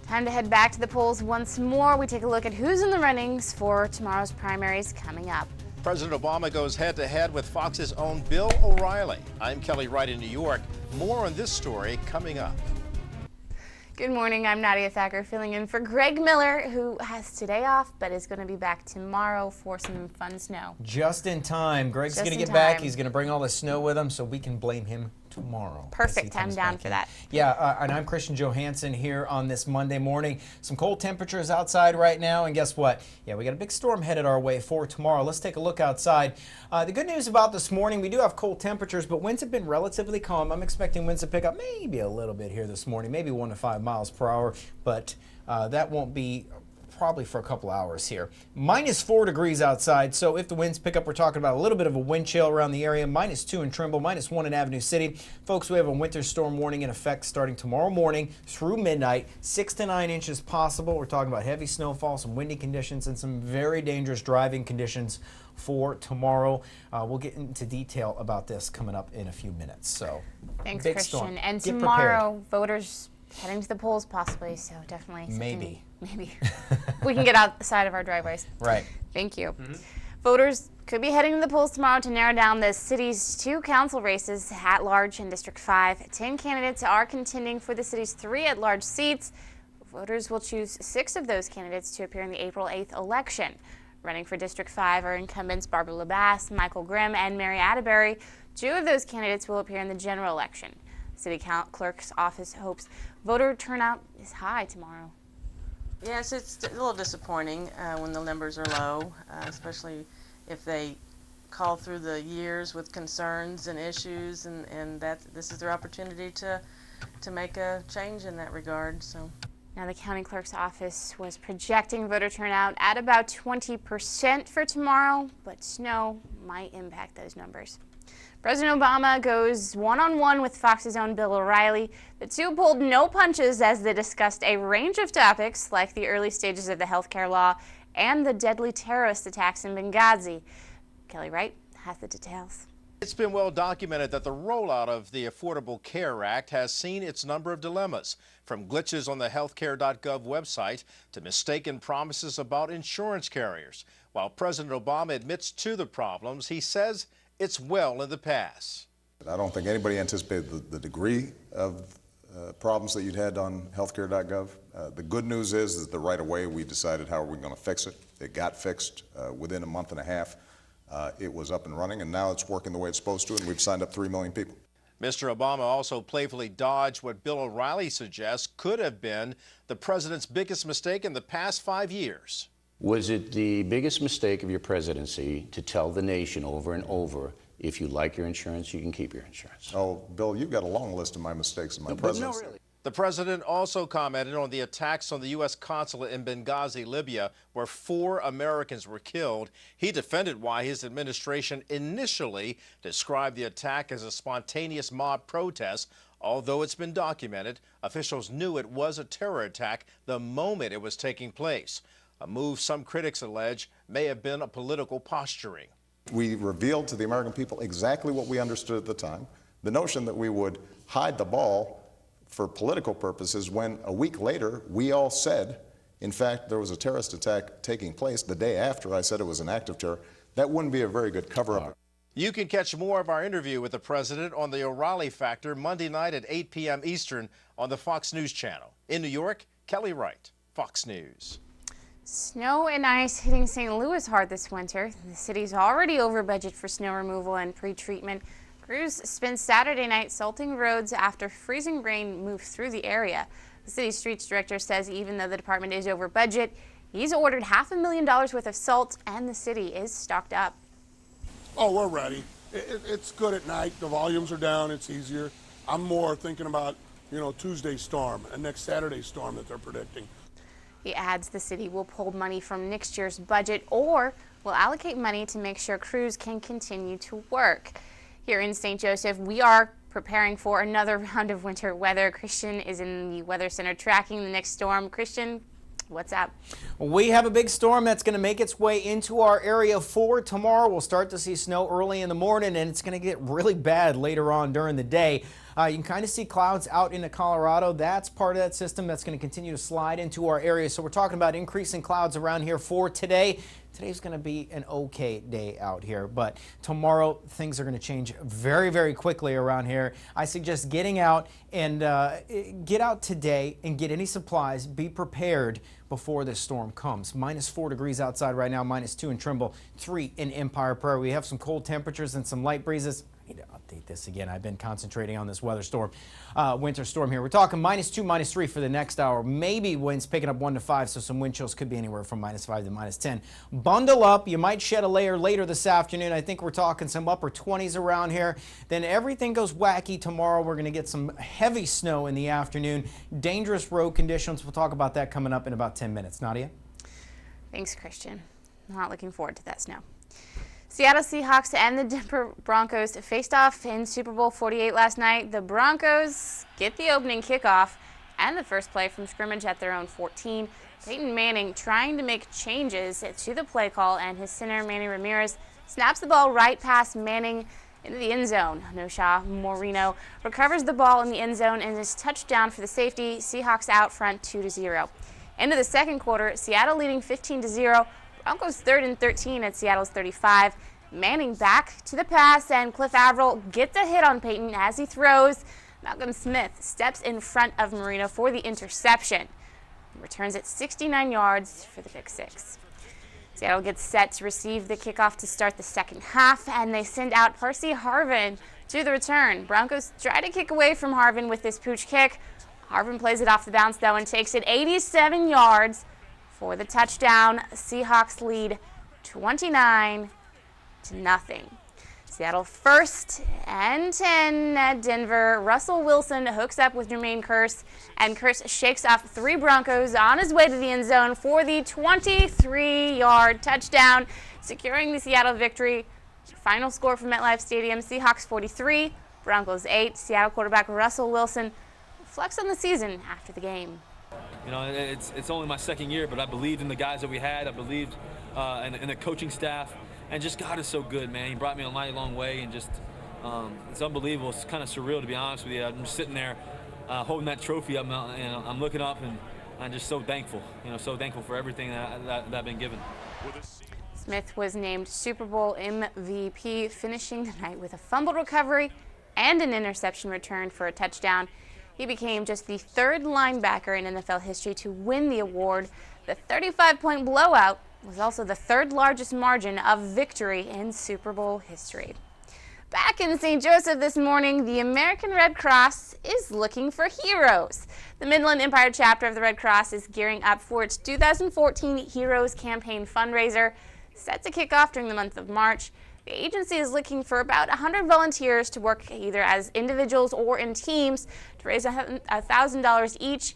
Time to head back to the polls once more. We take a look at who's in the runnings for tomorrow's primaries coming up. President Obama goes head-to-head with Fox's own Bill O'Reilly. I'm Kelly Wright in New York. More on this story coming up. Good morning, I'm Nadia Thacker filling in for Greg Miller, who has today off but is going to be back tomorrow for some fun snow. Just in time. Greg's going to get back. He's going to bring all the snow with him so we can blame him tomorrow. Perfect. I'm down for that. Yeah, and I'm Christian Johansson here on this Monday morning. Some cold temperatures outside right now, and guess what? Yeah, we got a big storm headed our way for tomorrow. Let's take a look outside. The good news about this morning, we do have cold temperatures, but winds have been relatively calm. I'm expecting winds to pick up maybe a little bit here this morning, maybe 1 to 5 miles per hour, but that won't be probably for a couple hours here. -4 degrees outside, so if the winds pick up, we're talking about a little bit of a wind chill around the area. -2 in Trimble, -1 in Avenue City. Folks, we have a winter storm warning in effect starting tomorrow morning through midnight. 6 to 9 inches possible. We're talking about heavy snowfall, some windy conditions, and some very dangerous driving conditions for tomorrow. We'll get into detail about this coming up in a few minutes. So, thanks, big Christian. storm. And Get tomorrow, prepared. voters heading to the polls possibly, so definitely. Maybe. We can get outside of our driveways. Right. Thank you. Voters could be heading to the polls tomorrow to narrow down the city's 2 council races at large in District 5. 10 candidates are contending for the city's 3 at-large seats. Voters will choose 6 of those candidates to appear in the April 8th election. Running for District 5 are incumbents Barbara LaBasse, Michael Grimm, and Mary Atterbury. 2 of those candidates will appear in the general election. City Clerk's office hopes voter turnout is high tomorrow. Yes, it's a little disappointing when the numbers are low, especially if they call through the years with concerns and issues, and that this is their opportunity to make a change in that regard. So. Now, the county clerk's office was projecting voter turnout at about 20% for tomorrow, but snow might impact those numbers. President Obama goes one-on-one with Fox's own Bill O'Reilly. The two pulled no punches as they discussed a range of topics like the early stages of the health care law and the deadly terrorist attacks in Benghazi. Kelly Wright has the details. It's been well documented that the rollout of the Affordable Care Act has seen its number of dilemmas, from glitches on the healthcare.gov website to mistaken promises about insurance carriers. While President Obama admits to the problems, he says it's well in the past. I don't think anybody anticipated the degree of problems that you'd had on healthcare.gov. The good news is that right away we decided how are we going to fix it. It got fixed within a month and a half. It was up and running, and now it's working the way it's supposed to, and we've signed up 3 million people. Mr. Obama also playfully dodged what Bill O'Reilly suggests could have been the president's biggest mistake in the past 5 years. Was it the biggest mistake of your presidency to tell the nation over and over, if you like your insurance, you can keep your insurance? Oh, Bill, you've got a long list of my mistakes in my presidency. No, really. The president also commented on the attacks on the U.S. consulate in Benghazi, Libya, where 4 Americans were killed. He defended why his administration initially described the attack as a spontaneous mob protest. Although it's been documented, officials knew it was a terror attack the moment it was taking place. A move some critics allege may have been a political posturing. We revealed to the American people exactly what we understood at the time. The notion that we would hide the ball for political purposes when a week later we all said, in fact, there was a terrorist attack taking place the day after I said it was an act of terror, that wouldn't be a very good cover-up. You can catch more of our interview with the president on the O'Reilly Factor Monday night at 8 p.m. Eastern on the Fox News Channel. In New York, Kelly Wright, Fox News. Snow and ice hitting St. Louis hard this winter. The city's already over budget for snow removal and pre-treatment. Crews spent Saturday night salting roads after freezing rain moved through the area. The city's streets director says even though the department is over budget, he's ordered $500,000 worth of salt and the city is stocked up. Oh, we're ready. It's good at night. The volumes are down. It's easier. I'm more thinking about, Tuesday's storm and next Saturday's storm that they're predicting. He adds the city will pull money from next year's budget or will allocate money to make sure crews can continue to work. Here in St. Joseph, we are preparing for another round of winter weather. Christian is in the Weather Center tracking the next storm. Christian, what's up? We have a big storm that's going to make its way into our area for tomorrow. We'll start to see snow early in the morning, and it's going to get really bad later on during the day. You can kind of see clouds out into Colorado. That's part of that system that's going to continue to slide into our area. So we're talking about increasing clouds around here for today. Today's going to be an okay day out here, but tomorrow things are going to change very, very quickly around here. I suggest getting out and get out today and get any supplies. Be prepared before this storm comes. -4 degrees outside right now, -2 in Trimble, 3 in Empire Prairie. We have some cold temperatures and some light breezes. I need to update this again. I've been concentrating on this winter storm here. We're talking -2, -3 for the next hour. Maybe winds picking up 1 to 5, so some wind chills could be anywhere from -5 to -10. Bundle up. You might shed a layer later this afternoon. I think we're talking some upper 20s around here. Then everything goes wacky tomorrow. We're going to get some heavy snow in the afternoon. Dangerous road conditions. We'll talk about that coming up in about 10 minutes. Nadia? Thanks, Christian. Not looking forward to that snow. Seattle Seahawks and the Denver Broncos faced off in Super Bowl 48 last night. The Broncos get the opening kickoff and the first play from scrimmage at their own 14. Peyton Manning trying to make changes to the play call, and his center, Manny Ramirez, snaps the ball right past Manning into the end zone. Nosha Moreno recovers the ball in the end zone and is touchdown for the safety. Seahawks out front 2-0. Into the second quarter, Seattle leading 15-0. Broncos 3rd and 13 at Seattle's 35. Manning back to the pass, and Cliff Avril gets a hit on Peyton as he throws. Malcolm Smith steps in front of Moreno for the interception. Returns it 69 yards for the pick six. Seattle gets set to receive the kickoff to start the second half, and they send out Percy Harvin to the return. Broncos try to kick away from Harvin with this pooch kick. Harvin plays it off the bounce, though, and takes it 87 yards for the touchdown. Seahawks lead 29-0. Seattle 1st and 10 at Denver. Russell Wilson hooks up with Jermaine Kearse, and Kearse shakes off 3 Broncos on his way to the end zone for the 23-yard touchdown, securing the Seattle victory. Final score from MetLife Stadium, Seahawks 43, Broncos 8. Seattle quarterback Russell Wilson reflects on the season after the game. You know, it's only my second year, but I believed in the guys that we had. I believed in the coaching staff, and just God is so good, man. He brought me a mighty long way, and just it's unbelievable. It's kind of surreal, to be honest with you. I'm just sitting there holding that trophy up, and I'm looking up, and I'm just so thankful. You know, so thankful for everything that I've been given. Smith was named Super Bowl MVP, finishing the night with a fumble recovery and an interception return for a touchdown. He became just the 3rd linebacker in NFL history to win the award. The 35-point blowout was also the 3rd largest margin of victory in Super Bowl history. Back in St. Joseph this morning, the American Red Cross is looking for heroes. The Midland Empire chapter of the Red Cross is gearing up for its 2014 Heroes Campaign fundraiser, set to kick off during the month of March. The agency is looking for about 100 volunteers to work either as individuals or in teams to raise $1,000 each.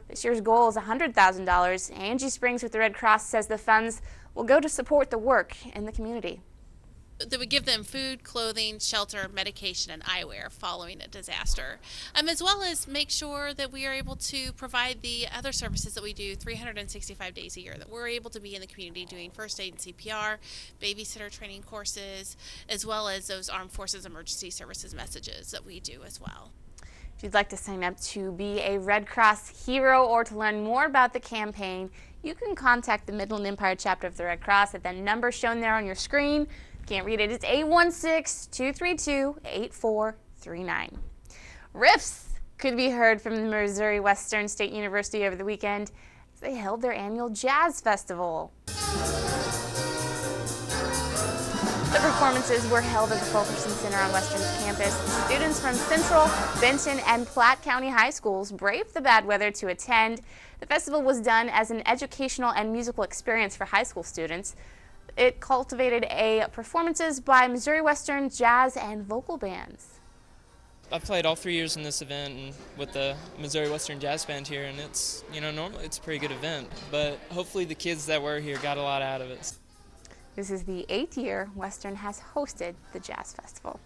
This year's goal is $100,000. Angie Springs with the Red Cross says the funds will go to support the work in the community. That would give them food, clothing, shelter, medication, and eyewear following a disaster, as well as make sure that we are able to provide the other services that we do 365 days a year, that we're able to be in the community doing first aid and CPR, babysitter training courses, as well as those Armed Forces Emergency Services messages that we do as well. If you'd like to sign up to be a Red Cross hero or to learn more about the campaign, you can contact the Midland Empire chapter of the Red Cross at the number shown there on your screen. Can't read it, it's 816-232-8439. Riffs could be heard from the Missouri Western State University over the weekend as they held their annual jazz festival. The performances were held at the Fulkerson Center on Western's campus. Students from Central, Benton, and Platte County high schools braved the bad weather to attend. The festival was done as an educational and musical experience for high school students. It cultivated performances by Missouri Western jazz and vocal bands. I've played all 3 years in this event and with the Missouri Western Jazz Band here, and it's, normally it's a pretty good event, but hopefully the kids that were here got a lot out of it. This is the 8th year Western has hosted the Jazz Festival.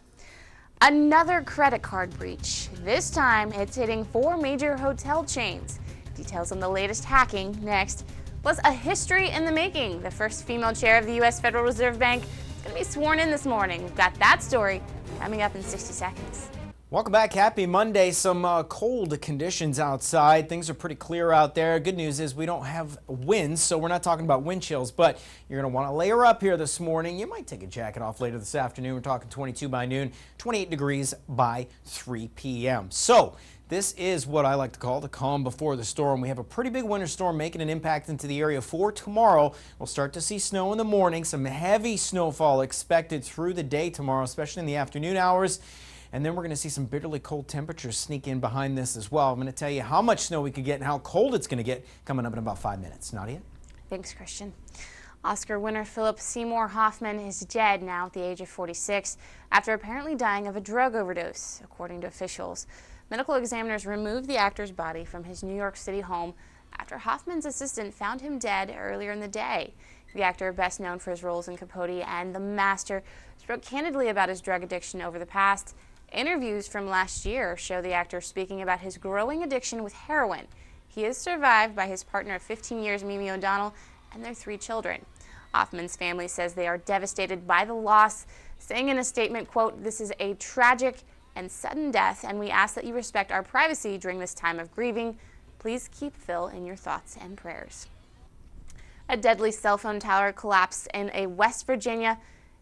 Another credit card breach. This time it's hitting 4 major hotel chains. Details on the latest hacking next. Plus, a history in the making. The first female chair of the U.S. Federal Reserve Bank is going to be sworn in this morning. We've got that story coming up in 60 seconds. Welcome back. Happy Monday. Some cold conditions outside. Things are pretty clear out there. Good news is we don't have winds, so we're not talking about wind chills, but you're going to want to layer up here this morning. You might take a jacket off later this afternoon. We're talking 22 by noon, 28 degrees by 3 p.m. So this is what I like to call the calm before the storm. We have a pretty big winter storm making an impact into the area for tomorrow. We'll start to see snow in the morning. Some heavy snowfall expected through the day tomorrow, especially in the afternoon hours. And then we're going to see some bitterly cold temperatures sneak in behind this as well. I'm going to tell you how much snow we could get and how cold it's going to get coming up in about 5 minutes. Nadia? Thanks, Christian. Oscar winner Philip Seymour Hoffman is dead now at the age of 46 after apparently dying of a drug overdose, according to officials. Medical examiners removed the actor's body from his New York City home after Hoffman's assistant found him dead earlier in the day. The actor, best known for his roles in Capote and The Master, spoke candidly about his drug addiction over the past. Interviews from last year show the actor speaking about his growing addiction with heroin. He is survived by his partner of 15 years, Mimi O'Donnell, and their 3 children. Hoffman's family says they are devastated by the loss, saying in a statement, quote, "This is a tragic and sudden death, and we ask that you respect our privacy during this time of grieving. Please keep Phil in your thoughts and prayers." A deadly cell phone tower collapsed in a West Virginia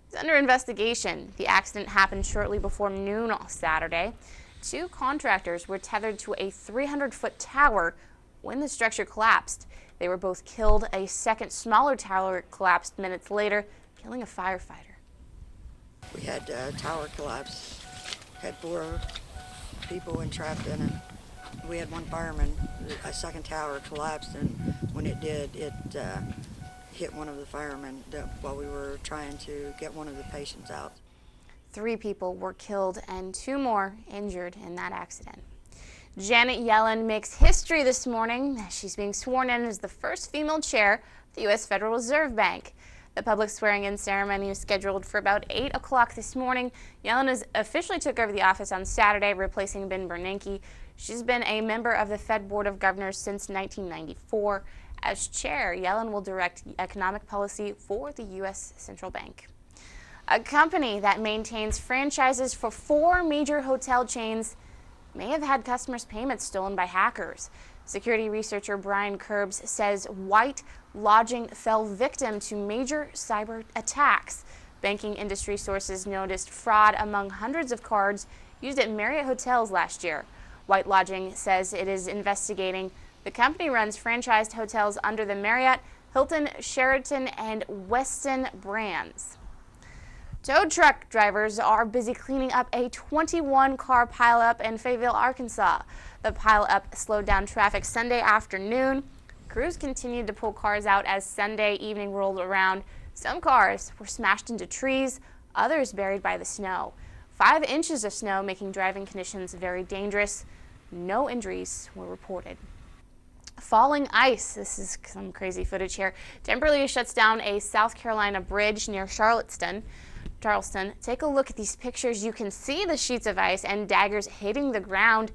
is under investigation. The accident happened shortly before noon on Saturday. 2 contractors were tethered to a 300-foot tower when the structure collapsed. They were both killed. A second, smaller tower collapsed minutes later, killing a firefighter. We had a tower collapse, had 4 people entrapped in it. We had 1 fireman. A second tower collapsed, and when it did, it hit one of the firemen while we were trying to get one of the patients out. 3 people were killed and 2 more injured in that accident. Janet Yellen makes history this morning. She's being sworn in as the first female chair of the U.S. Federal Reserve Bank. The public swearing-in ceremony is scheduled for about 8 o'clock this morning. Yellen officially took over the office on Saturday, replacing Ben Bernanke. She's been a member of the Fed Board of Governors since 1994. As chair, Yellen will direct economic policy for the U.S. Central Bank. A company that maintains franchises for 4 major hotel chains may have had customers' payments stolen by hackers. Security researcher Brian Curbs says White Lodging fell victim to major cyber attacks. Banking industry sources noticed fraud among hundreds of cards used at Marriott hotels last year. White Lodging says it is investigating. The company runs franchised hotels under the Marriott, Hilton, Sheraton, and Westin brands. Tow truck drivers are busy cleaning up a 21-car pileup in Fayetteville, Arkansas. The pileup slowed down traffic Sunday afternoon. Crews continued to pull cars out as Sunday evening rolled around. Some cars were smashed into trees, others buried by the snow. 5 inches of snow making driving conditions very dangerous. No injuries were reported. Falling ice. This is some crazy footage here. Temporarily shuts down a South Carolina bridge near Charleston. Take a look at these pictures. You can see the sheets of ice and daggers hitting the ground.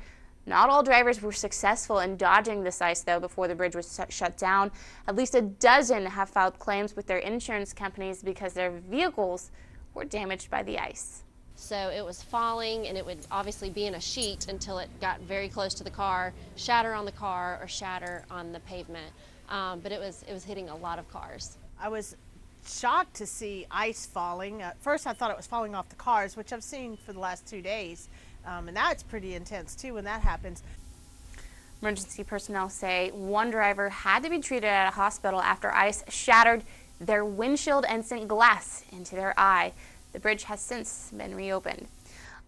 Not all drivers were successful in dodging this ice, though, before the bridge was shut down. At least a dozen have filed claims with their insurance companies because their vehicles were damaged by the ice. So it was falling, and it would obviously be in a sheet until it got very close to the car, shatter on the car or shatter on the pavement. But it was hitting a lot of cars. I was shocked to see ice falling. At first I thought it was falling off the cars, which I've seen for the last 2 days. And that's pretty intense too when that happens. Emergency personnel say 1 driver had to be treated at a hospital after ice shattered their windshield and sent glass into their eye. The bridge has since been reopened.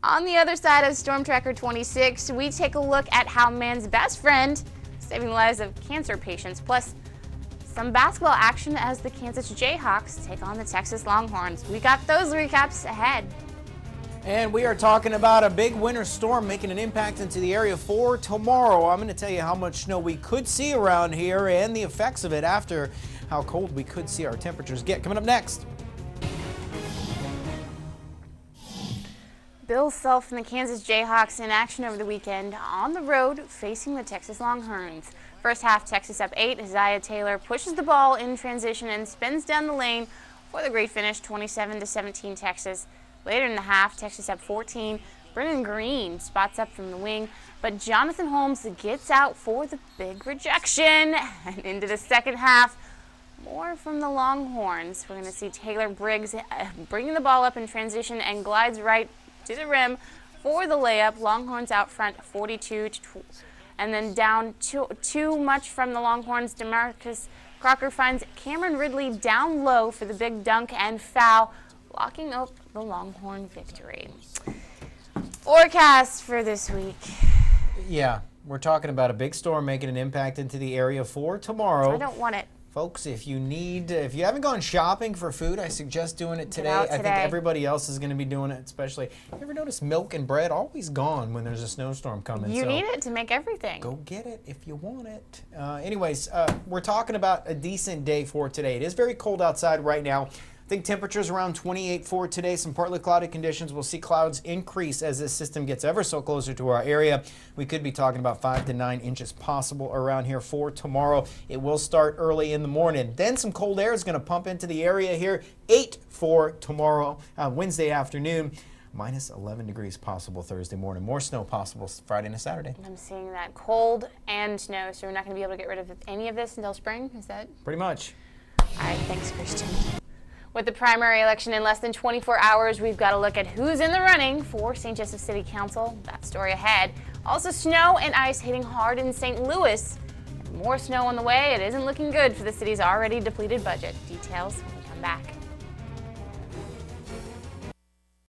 On the other side of Storm Tracker 26, we take a look at how man's best friend saving the lives of cancer patients, plus some basketball action as the Kansas Jayhawks take on the Texas Longhorns. We got those recaps ahead. And we are talking about a big winter storm making an impact into the area for tomorrow. I'm going to tell you how much snow we could see around here and the effects of it after how cold we could see our temperatures get. Coming up next. Bill Self and the Kansas Jayhawks in action over the weekend on the road facing the Texas Longhorns. First half, Texas up 8. Isaiah Taylor pushes the ball in transition and spins down the lane for the great finish, 27-17 Texas. Later in the half, Texas up 14. Brennan Green spots up from the wing, but Jonathan Holmes gets out for the big rejection. And into the second half, more from the Longhorns. We're going to see Taylor Briggs bringing the ball up in transition and glides right to the rim for the layup. Longhorns out front 42-12. And then down too much from the Longhorns, DeMarcus Crocker finds Cameron Ridley down low for the big dunk and foul, locking up the Longhorn victory. Forecast for this week. Yeah, we're talking about a big storm making an impact into the area for tomorrow. I don't want it. Folks, if you haven't gone shopping for food, I suggest doing it today. out I think today. everybody else is going to be doing it, especially. You ever notice milk and bread always gone when there's a snowstorm coming? You so need it to make everything. go get it if you want it. Anyways, we're talking about a decent day for today. It is very cold outside right now. I think temperatures around 28 for today. Some partly cloudy conditions. We'll see clouds increase as this system gets ever so closer to our area. We could be talking about 5 to 9 inches possible around here for tomorrow. It will start early in the morning. Then some cold air is going to pump into the area here. 8 for tomorrow, Wednesday afternoon. Minus 11 degrees possible Thursday morning. More snow possible Friday and Saturday. I'm seeing that cold and snow, so we're not going to be able to get rid of any of this until spring. Is that? Pretty much. All right, thanks, Christian. With the primary election in less than 24 hours, we've got to look at who's in the running for St. Joseph City Council. That story ahead. Also, snow and ice hitting hard in St. Louis. More snow on the way. It isn't looking good for the city's already depleted budget. Details when we come back.